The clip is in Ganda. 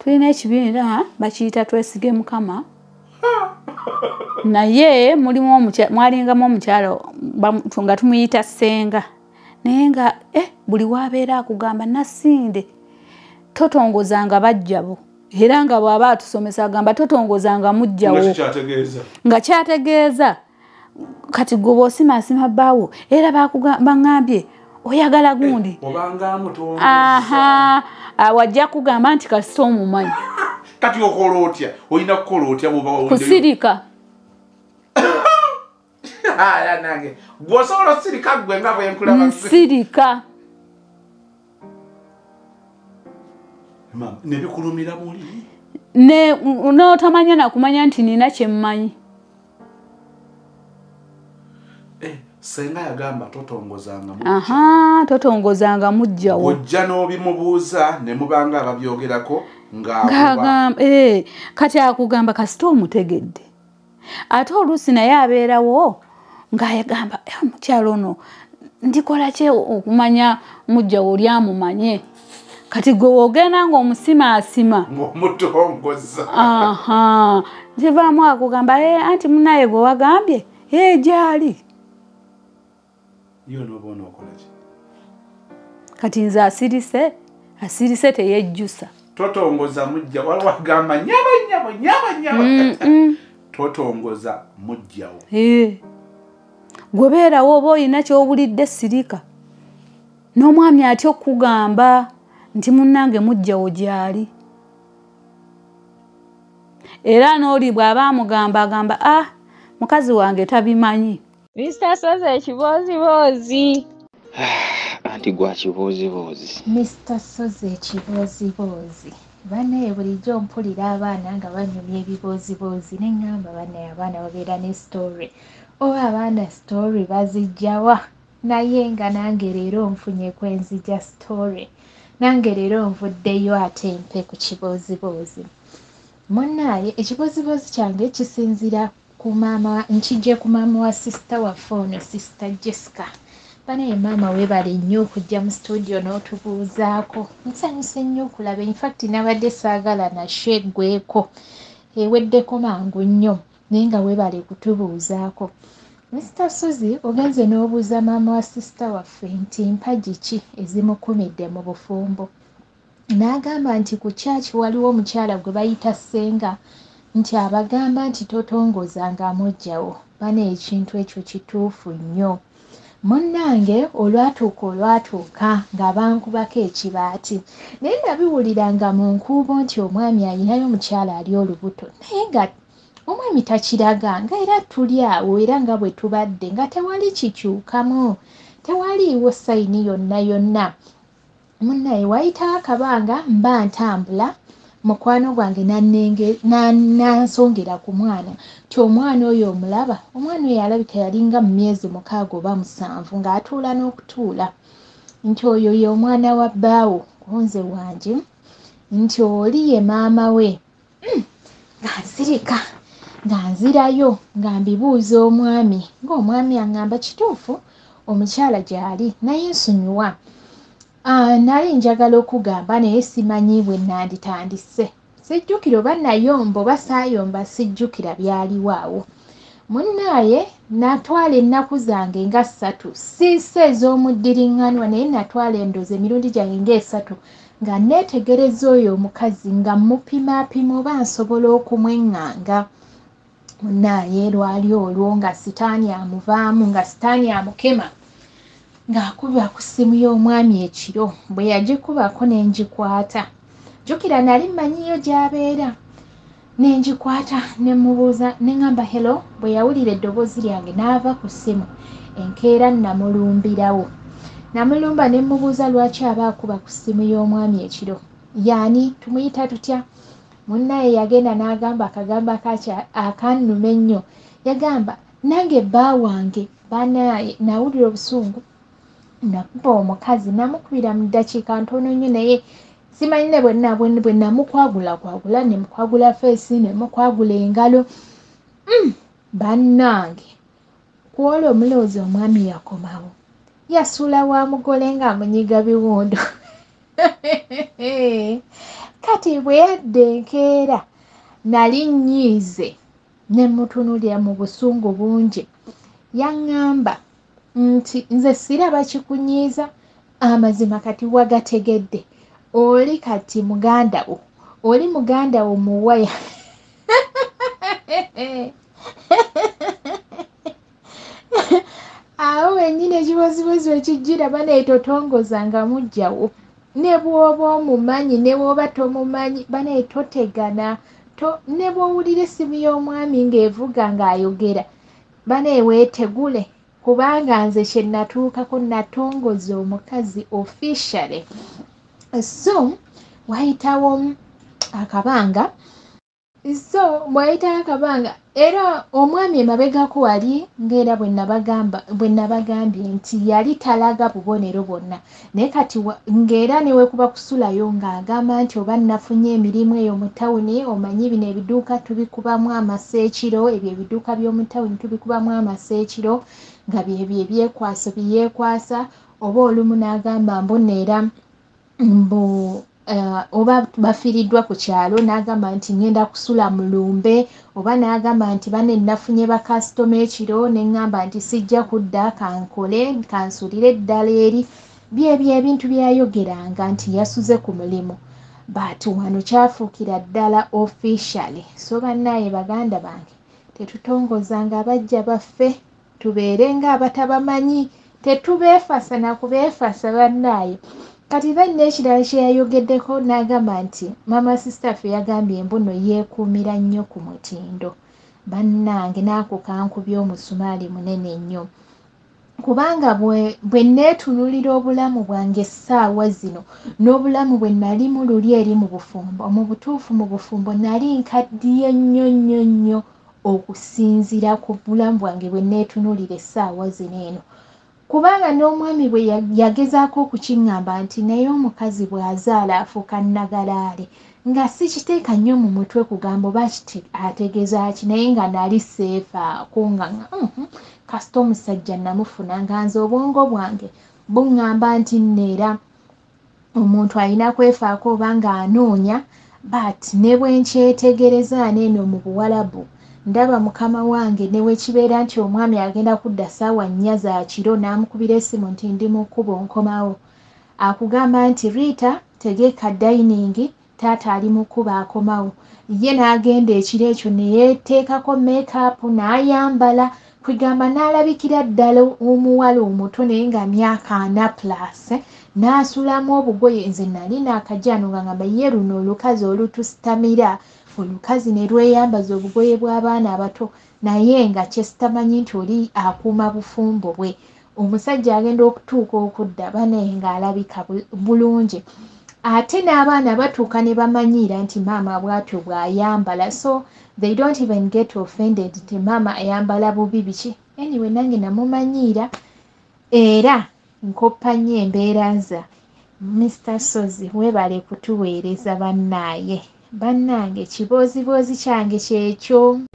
tulina ekibiina bakiyita twesige Mukama. Naye mwalingamu omukyalo nga tumuyita Ssenga. Naye nga buli wabeera akugamba Nasinde totongozanga bajjabo. Era nga bw'aba atusomesa agamba totongozanga mujjawo. Nga kyategeeza kati gwe osimasima bbaawo era baŋŋambye oyagala gundi. Wajja kugamba nti kasita omumanyi. Kati okola otya? Olina kukola otya bw'oba kusirika. Nange gwosobola sirika gwe nga bwe nkulaba. Nsirika. Ne bikulumira muli? N'otamanya nakumanya nti nina kye mmanyi. Ssenga yagamba totongozanga mujja. Totongozanga mujjawo. Ojja n'obimubuuza ne mubanga ababyogerako kati akugamba kasita omutegedde. Ate oluusi naye abeerawo ng'ayagamba omukyalo ono ndikola ki okumanya mujjawo oli amumanye. Kati gwe wogenda ng'omusimaasima. Ng'omutongoza. Kivaamu akugamba anti munaye gwe wagambye gyali. Yo n'oboona okola ki? Kati nze asirise teyejjusa. Totongoza mujja waliwo agamba nyaba. Totongoza mujjawo. Gwe beerawo oba olina ky'obulidde sirika. N'omwami atya okugamba nti munnange mujjawo gyali. Era n'oli bw'aba amugamba agamba mukazi wange tabimanyi. Mr. Soze ekiboozibozi. Anti gwa kiboozibozi. Mr. Soze ekiboozibozi. Banne bulijjo mpulira abaana nga banyumya ebiboozibozi ne ngamba banne abaana babeera ne story. Oba abaana story bazijjawa. Naye nga nange leero nfunye kwenzija story. Nange leero nvuddeyo ate mpe ku kiboozibozi. Munnaye ekiboozibozi kyange kisinzira ku maama nkijje ku maama wa sister waffe ono sister Jessica. Banaye maama weebale nnyo okujja mu studio n'otubuuzaako. Nsanyuse nnyo okulaba. In fact nabadde saagala nashe ggweko. Eweddeko mangu nnyo naye nga weebale kutubuuzaako. Mr. Suzy ogenze n'obuuza maama wa sister waffe nti mpagi ki ezimukumidde mu bufumbo. N'agamba nti ku kyaki waliwo omukyala gwe bayita Ssenga nti abagamba nti totongozanga mujjawo. Bana ekintu ekyo kituufu nnyo. Munnange olwatuuka nga bankubako ekibaati. Naye nabiwuliranga mu nkuubo nti omwami ayinayo omukyala ali olubuto. Naye nga omwami takiraga nga era tuli awo era nga bwe tubadde nga tewali kikyukamu. Tewaliiwo sayini yonna. Munnaye wayitawo akabanga mba ntambula. Mukwano gwange nansongera ku mwana ti omwana oyo omulaba. Omwana oyo alabika yalinga mu myezi 6 oba 7 ng'atuula n'okutuula. Nti oyo ye omwana wa bbaawo kunze wange nti oli ye maama we. Nga nsirika nga nzirayo nga mbibuuza omwami ng'omwami aŋŋamba kituufu omukyala gy'ali naye nsonyiwa. Nali njagala okugamba naye simanyi bwe nanditandise. Sijjukira oba nayomba oba saayomba sijjukira byaliwo awo. Munnaaye natwala ennaku zange nga 3 siise ez'omuddiriŋŋanwa naye natwala endoozi emirundi gyange nga 3 nga neetegereza oyo omukazi nga mupimaapima oba nsobola okumweŋŋanga. Munnaaye lwali olwo nga sitaani amuvaamu nga sitaani amukema. Ng'akuba ku ssimu y'omwami ekiro bwe yagikubako ne ngikwata. Jjukira nali mmanyiyo gy'abeera. Ne ngikwata ne mubuuza ne ŋŋamba hello. Bwe yawulira eddoboozi lyange n'ava ku ssimu. Enkeera namulumbirawo. Namulumba ne mubuuza lwaki aba akuba ku ssimu y'omwami ekiro. Yaani tumuyita tutya? Munnaye yagenda n'agamba akagambo akannuma ennyo. Yagamba nange bba wange banaye nawulira obusungu. Nakuba omukazi namukubira mu ddakiika ntono nnyo naye simanyi ne bwe namukwagula ne mukwagula feesi ne mukwagula engalo. Bannange kuwola omulowoozi omwami yakomawo. Yasuula wa mugole ng'amunyiga biwundo. kati bwe yadde enkeera nali nnyiize ne mutunulira mu busungu bungi yaŋŋamba nti nze siraba kikunyiiza amazima kati wagategedde oli kati muganda wo oli muganda wo muwaya awo wennyini ekibozibozi ekijjira baneetotongoza nga mujjawo ne bw'oba omumanyi ne bw'oba tomumanyi baneetotegana ne bw'owulira essimu y'omwami ng'evuga ng'ayogera baneeweetegule kubanga nze kye natuukako natongoza omukazi officially. So wayitawo akabanga era omwami emabegako wali ng'era bwe nabagambye nti yali talaga bubonero bwonna naye kati ng'era newekuba kusulayo ng'agamba nti oba nafunye emirimu eyo mu tawuni omanyi bino ebiduuka tubikubamu amaseekiro ebyo ebiduuka by'omu tawuni tubikubamu amaseekiro nga byebyo ebyekwaso byeyekwasa oba olumu n'agamba mbuneera oba bafiiriddwa ku kyalo n'agamba nti ngenda kusula mu lumbe oba n'agamba nti bane nafunye bakasitoma ekiro neŋŋamba nti sijja kudda kankole kansulire eddala eri byebyo ebintu byayogeranga nti yasuze ku mulimu but wano kyafuukira ddala officially. So bannaaye baganda bange tetutongozanga abajja baffe tubeere ng'abatabamanyi tetubeefasa na kubeefasa bannaaye. Kati n'ekirala kye yayogeddeko n'agamba nti mama sisita ffe yagambye mbuno yeekuumira nnyo ku mutindo bannange n'ako kankubya omusumaali munene nnyo kubanga bwe neetunulira obulamu bwange essaawa zino n'obulamu bwe nalimu luli eri mu bufumbo mu butuufu mu bufumbo nali nkaddiye nnyo okusinziira ku bulamu bwange bwe neetunulira essaawa zino eno kubanga n'omwami bwe yagezaako okukiŋŋamba nti naye omukazi bw'azaala afuuka nnagalaale nga si kiteeka nnyo mu mutwe kugamba oba ategeeza ki naye nga nali seefaako nga kasita omusajja namufuna nga nze obwongo bwange buŋŋamba nti nneera omuntu alina kwefaako oba ng'anoonya but ne bwe nkyetegereza n'eno mu Buwarabu ndaba mukama wange ne wekibeera nti omwami agenda kudda ssaawa 4 za kiro n'amukubira essimu nti ndi mu kkubo nkomawo akugamba nti Rita tegeka dining taata ali mu kkubo akomawo ye n'agenda ekiro ekyo ne yeeteekako make-up n'ayambala kwegamba n'alabikira ddala omuwala omuto naye nga myaka 4+ n'asulamu obugoye nze nali n'akajaano nga ngamba ye luno olukazi olutusitamira olukazi ne lweyambaza obugoye bw'abaana abato naye nga kyesitamanyi nti oli akuuma bufumbo bwe omusajja agenda okutuuka okudda banaye ng'alabika bulungi ate n'abaana batuuka ne bamanyiira nti maama bw'atyo bw'ayambala so they don't even get offended nti maama ayambala bubi biki anyway nange namumanyiira era nkoppa nnyo embeera nza Mr. Sozi webale kutuweereza bannaaye bannange kiboozibozi kyange kyekyo.